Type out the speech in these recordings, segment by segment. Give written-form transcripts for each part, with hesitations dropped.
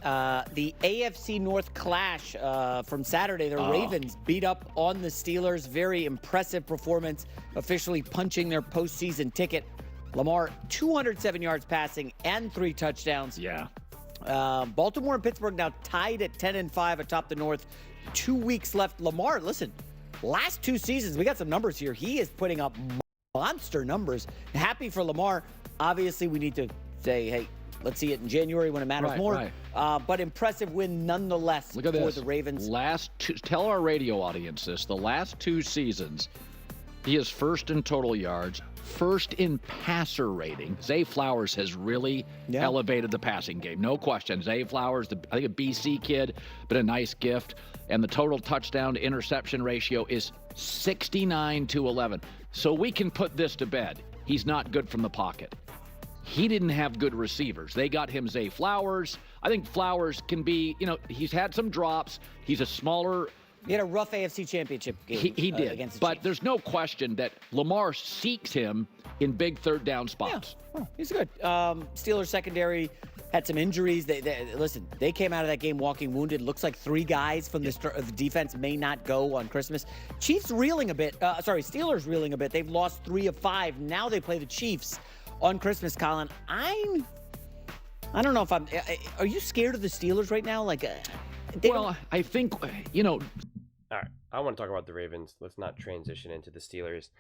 The AFC North clash from Saturday. The Ravens beat up on the Steelers. Very impressive performance, officially punching their postseason ticket. Lamar, 207 yards passing and 3 touchdowns. Yeah. Baltimore and Pittsburgh now tied at 10-5 atop the North. 2 weeks left. Lamar, listen, last 2 seasons, we got some numbers here. He is putting up monster numbers. Happy for Lamar. Obviously, we need to say, hey, let's see it in January when it matters more. Right. But impressive win nonetheless. Look at for this. The Ravens. Tell our radio audience this. The last 2 seasons, he is first in total yards, first in passer rating. Zay Flowers has really elevated the passing game. No question. Zay Flowers, I think a BC kid, but a nice gift. And the total touchdown to interception ratio is 69-11. So we can put this to bed. He's not good from the pocket. He didn't have good receivers. They got him Zay Flowers. I think Flowers can be, he's had some drops. He's a smaller. He had a rough AFC Championship game. He did. Against the but Chiefs. there's no question that Lamar seeks him in big third down spots. Yeah. Oh, he's good. Steelers secondary had some injuries. Listen, they came out of that game walking wounded. Looks like 3 guys from the defense may not go on Christmas. Steelers reeling a bit. They've lost 3 of 5. Now they play the Chiefs on Christmas, Colin. I don't know if I'm. Are you scared of the Steelers right now? I think All right, I want to talk about the Ravens. Let's not transition into the Steelers.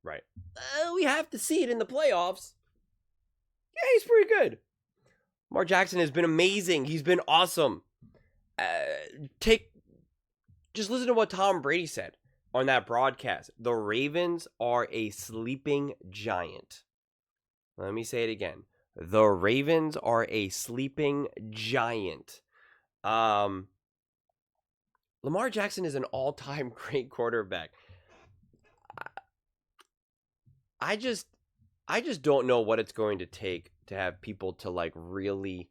Right. We have to see it in the playoffs. Yeah, he's pretty good. Lamar Jackson has been amazing. He's been awesome. Just listen to what Tom Brady said on that broadcast. The Ravens are a sleeping giant. Let me say it again. The Ravens are a sleeping giant. Lamar Jackson is an all-time great quarterback. I just don't know what it's going to take to have people to really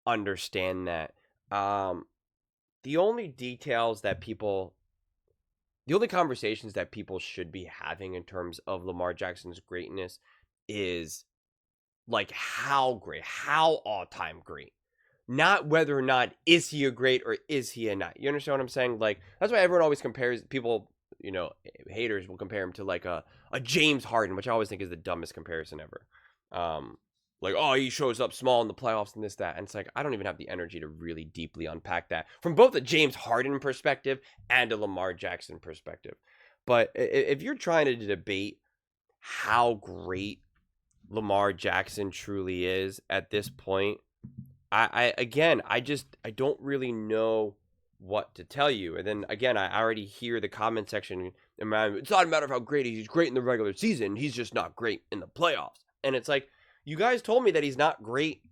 understand that. The only conversations that people should be having in terms of Lamar Jackson's greatness is how great, how all-time great. Not whether or not is he a great or is he a not. You understand what I'm saying? That's why everyone always compares people, haters will compare him to a James Harden, which I always think is the dumbest comparison ever. He shows up small in the playoffs and this, that. And it's I don't even have the energy to really deeply unpack that from both a James Harden perspective and a Lamar Jackson perspective. But if you're trying to debate how great Lamar Jackson truly is at this point, I don't really know what to tell you. And then again, I already hear the comment section. It's not a matter of how great he's great in the regular season. He's just not great in the playoffs. And it's you guys told me that he's not great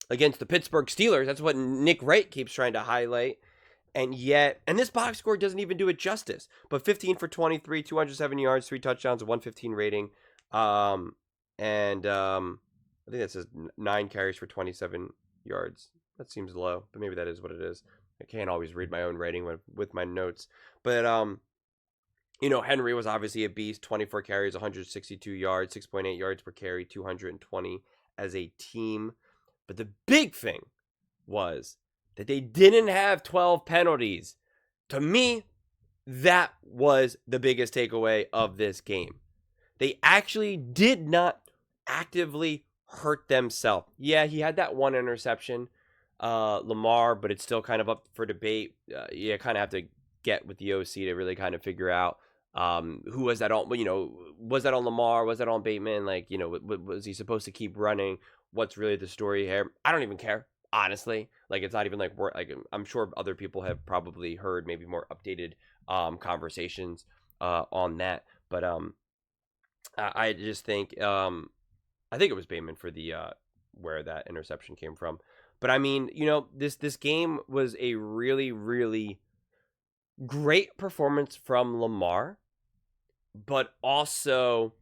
against the Pittsburgh Steelers. That's what Nick Wright keeps trying to highlight. And this box score doesn't even do it justice. But 15 for 23, 207 yards, 3 touchdowns, a 115 rating. I think that says 9 carries for 27 yards. That seems low, but maybe that is what it is. I can't always read my own rating with my notes. But, Henry was obviously a beast. 24 carries, 162 yards, 6.8 yards per carry, 220 as a team. But the big thing was that they didn't have 12 penalties. To me, that was the biggest takeaway of this game. They actually did not actively hurt themselves. Yeah, he had that one interception, Lamar, but it's still kind of up for debate. You kind of have to get with the OC to really kind of figure out who was that on. Was that on Lamar? Was that on Bateman? Was he supposed to keep running? What's really the story here? I don't even care, honestly. It's not even I'm sure other people have probably heard maybe more updated conversations on that, but I just think I think it was Bateman for the where that interception came from. But I mean, this game was a really, really great performance from Lamar, but also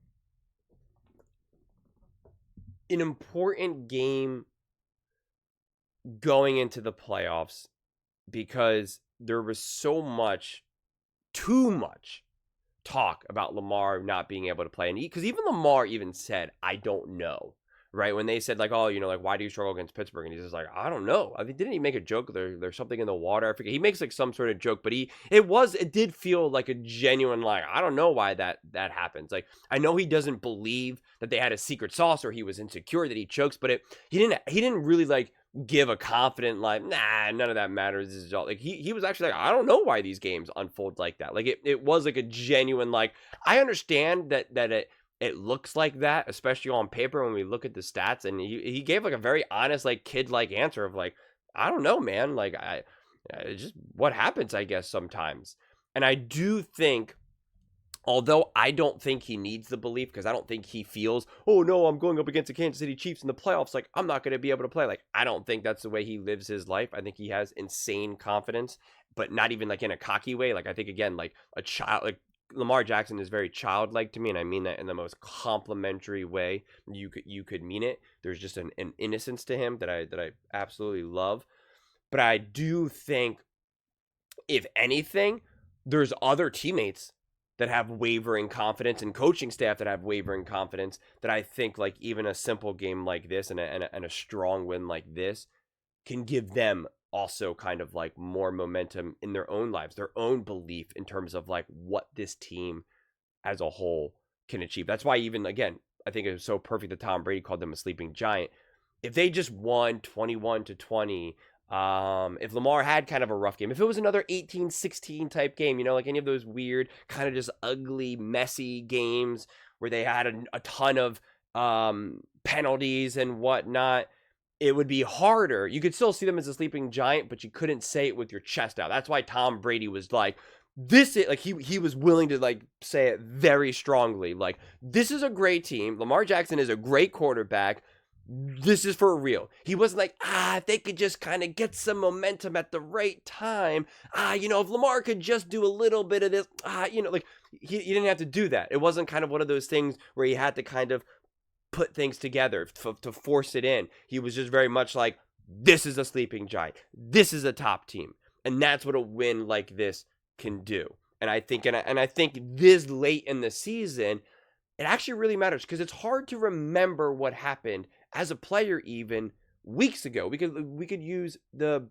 an important game going into the playoffs because there was too much talk about Lamar not being able to play. And because even Lamar even said, I don't know, right? When they said like, oh, like, why do you struggle against Pittsburgh? And he's just like, I don't know. I mean, didn't he make a joke? There's something in the water. I forget. He makes like some sort of joke, but it did feel like a genuine, like, I don't know why that happens. Like, I know he doesn't believe that they had a secret sauce or he was insecure that he chokes, but he didn't really like give a confident, like, nah, none of that matters. This is all, like, he was actually like, I don't know why these games unfold like that. Like, it was like a genuine, like, I understand that it looks like that, especially on paper when we look at the stats, and he gave like a very honest, like, kid-like answer of like, I don't know, man, like, it's just what happens, I guess, sometimes. And I do think, although I don't think he needs the belief, because I don't think he feels, oh no, I'm going up against the Kansas City Chiefs in the playoffs, like, I'm not going to be able to play. Like, I don't think that's the way he lives his life. I think he has insane confidence, but not even like in a cocky way. Like, I think, again, like a child, like Lamar Jackson is very childlike to me, and I mean that in the most complimentary way you could mean it. There's just an innocence to him that I absolutely love. But I do think, if anything, there's other teammates that have wavering confidence and coaching staff that have wavering confidence that I think, like, even a simple game like this and a strong win like this can give them also kind of like more momentum in their own lives, their own belief in terms of like what this team as a whole can achieve. That's why, even again, I think it was so perfect that Tom Brady called them a sleeping giant. If they just won 21-20, if Lamar had kind of a rough game, if it was another 18-16 type game, like any of those weird, kind of just ugly, messy games where they had a ton of penalties and whatnot, it would be harder. You could still see them as a sleeping giant, but you couldn't say it with your chest out. That's why Tom Brady was like, this is like, he was willing to like say it very strongly. Like, this is a great team. Lamar Jackson is a great quarterback. This is for real. He wasn't like, if they could just kind of get some momentum at the right time. If Lamar could just do a little bit of this, like, he didn't have to do that. It wasn't kind of one of those things where he had to kind of put things together to force it in. He was just very much like, this is a sleeping giant. This is a top team. And that's what a win like this can do. And I think, and I think this late in the season, it actually really matters, because it's hard to remember what happened as a player even weeks ago. We could use the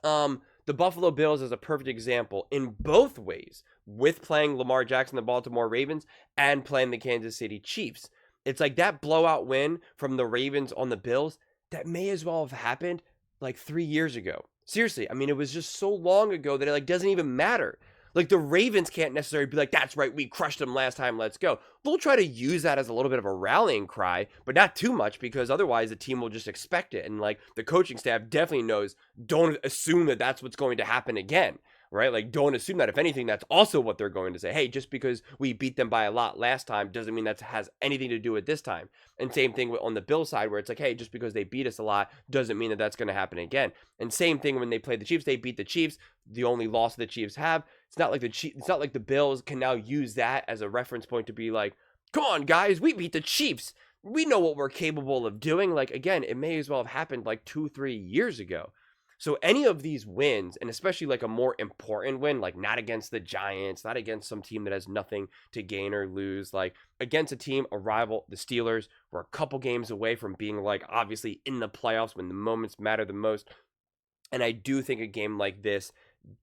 Buffalo Bills as a perfect example in both ways, with playing Lamar Jackson, the Baltimore Ravens, and playing the Kansas City Chiefs. It's like that blowout win from the Ravens on the Bills, that may as well have happened like 3 years ago. Seriously, I mean, it was just so long ago that it like doesn't even matter. Like, the Ravens can't necessarily be like, that's right, we crushed them last time, let's go. They'll try to use that as a little bit of a rallying cry, but not too much, because otherwise the team will just expect it. And like, the coaching staff definitely knows, don't assume that that's what's going to happen again, right? Like, don't assume that. If anything, that's also what they're going to say. Hey, just because we beat them by a lot last time doesn't mean that has anything to do with this time. And same thing on the Bill side, where it's like, hey, just because they beat us a lot doesn't mean that that's going to happen again. And same thing when they played the Chiefs, they beat the Chiefs. The only loss the Chiefs have. It's not like the Bills can now use that as a reference point to be like, come on, guys, we beat the Chiefs. We know what we're capable of doing. Like, again, it may as well have happened like 2-3 years ago. So any of these wins, and especially like a more important win, like not against the Giants, not against some team that has nothing to gain or lose, like against a team, a rival, the Steelers, we're a couple games away from being like obviously in the playoffs when the moments matter the most. And I do think a game like this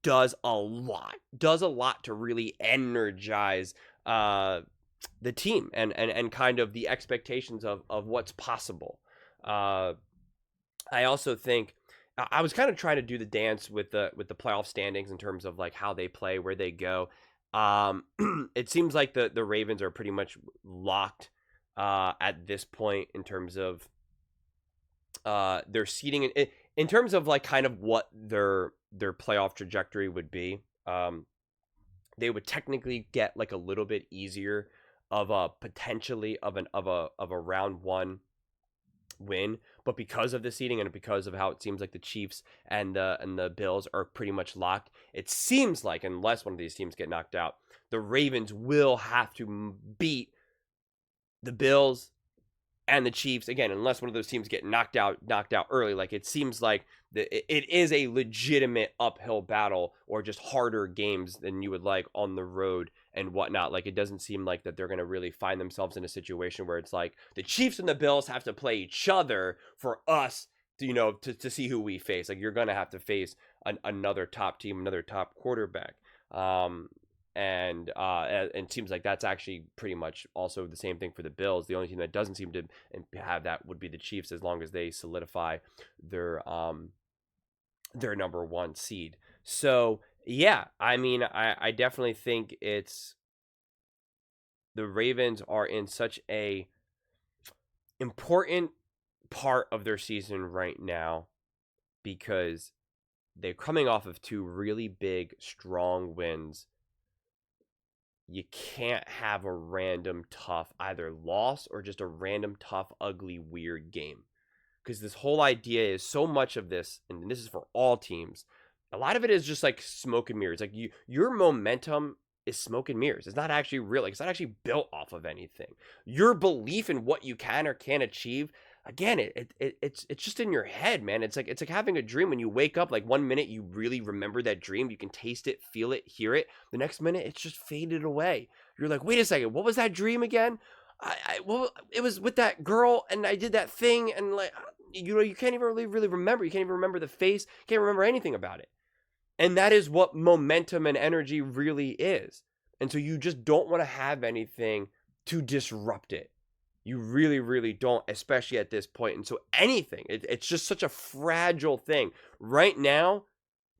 does a lot to really energize the team and kind of the expectations of what's possible. I also think I was kind of trying to do the dance with the playoff standings in terms of like how they play, where they go. It seems like the Ravens are pretty much locked at this point in terms of their seeding, in terms of like kind of what their playoff trajectory would be. They would technically get like a little bit easier of a potentially of a round one win, but because of the seeding and because of how it seems like the Chiefs and the Bills are pretty much locked, it seems like, unless one of these teams get knocked out, the Ravens will have to beat the Bills and the Chiefs again, unless one of those teams get knocked out early. Like, it seems like it is a legitimate uphill battle, or just harder games than you would like on the road and whatnot. Like, it doesn't seem like that they're going to really find themselves in a situation where it's like the Chiefs and the Bills have to play each other for us to, to see who we face. Like, you're going to have to face another top team, another top quarterback. And it seems like that's actually pretty much also the same thing for the Bills. The only team that doesn't seem to have that would be the Chiefs, as long as they solidify their number one seed. So yeah, I mean, I definitely think the Ravens are in such a important part of their season right now, because they're coming off of two really big, strong wins. You can't have a random tough either loss or just a random tough, ugly, weird game. Because this whole idea is so much of this, and this is for all teams, a lot of it is just like smoke and mirrors. Like, your momentum is smoke and mirrors. It's not actually real. Like, it's not actually built off of anything. Your belief in what you can or can't achieve, again, it's just in your head, man. It's like having a dream. When you wake up, like, 1 minute you really remember that dream. You can taste it, feel it, hear it. The next minute it's just faded away. You're like, wait a second, what was that dream again? Well, it was with that girl, and I did that thing, and like, you can't even really remember. You can't even remember the face. You can't remember anything about it. And that is what momentum and energy really is. And so you just don't want to have anything to disrupt it. You really, really don't, especially at this point. And so anything, it's just such a fragile thing. Right now,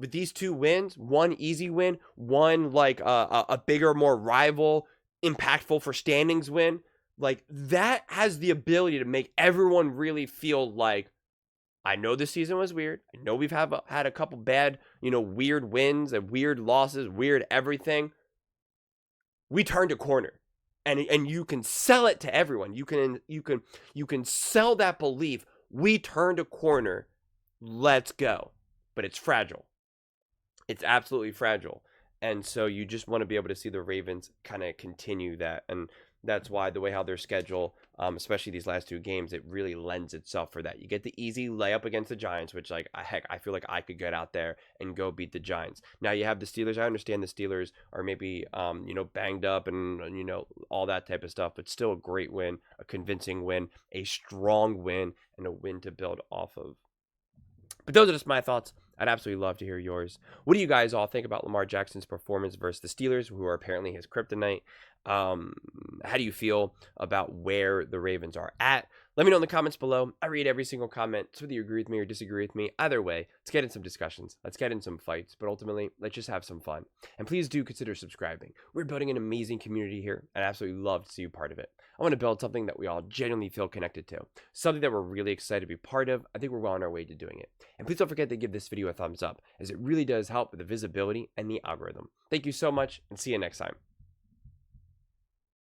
with these two wins, one easy win, one like a bigger, more rival, impactful for standings win, like, that has the ability to make everyone really feel like, I know this season was weird. I know we've had a couple bad, weird wins and weird losses, weird everything. We turned a corner. And you can sell it to everyone. You can sell that belief. We turned a corner. Let's go. But it's fragile. It's absolutely fragile. And so you just want to be able to see the Ravens kind of continue that. And that's why the way how their schedule, especially these last two games, it really lends itself for that. You get the easy layup against the Giants, which, like, heck, I feel like I could get out there and go beat the Giants. Now you have the Steelers. I understand the Steelers are maybe, banged up and, all that type of stuff, but still a great win, a convincing win, a strong win, and a win to build off of. But those are just my thoughts. I'd absolutely love to hear yours. What do you guys all think about Lamar Jackson's performance versus the Steelers, who are apparently his kryptonite? How do you feel about where the Ravens are at? Let me know in the comments below. I read every single comment, so whether you agree with me or disagree with me, either way, let's get in some discussions. Let's get in some fights, but ultimately, let's just have some fun. And please do consider subscribing. We're building an amazing community here, and I absolutely love to see you part of it. I want to build something that we all genuinely feel connected to, something that we're really excited to be part of. I think we're well on our way to doing it. And please don't forget to give this video a thumbs up, as it really does help with the visibility and the algorithm. Thank you so much, and see you next time.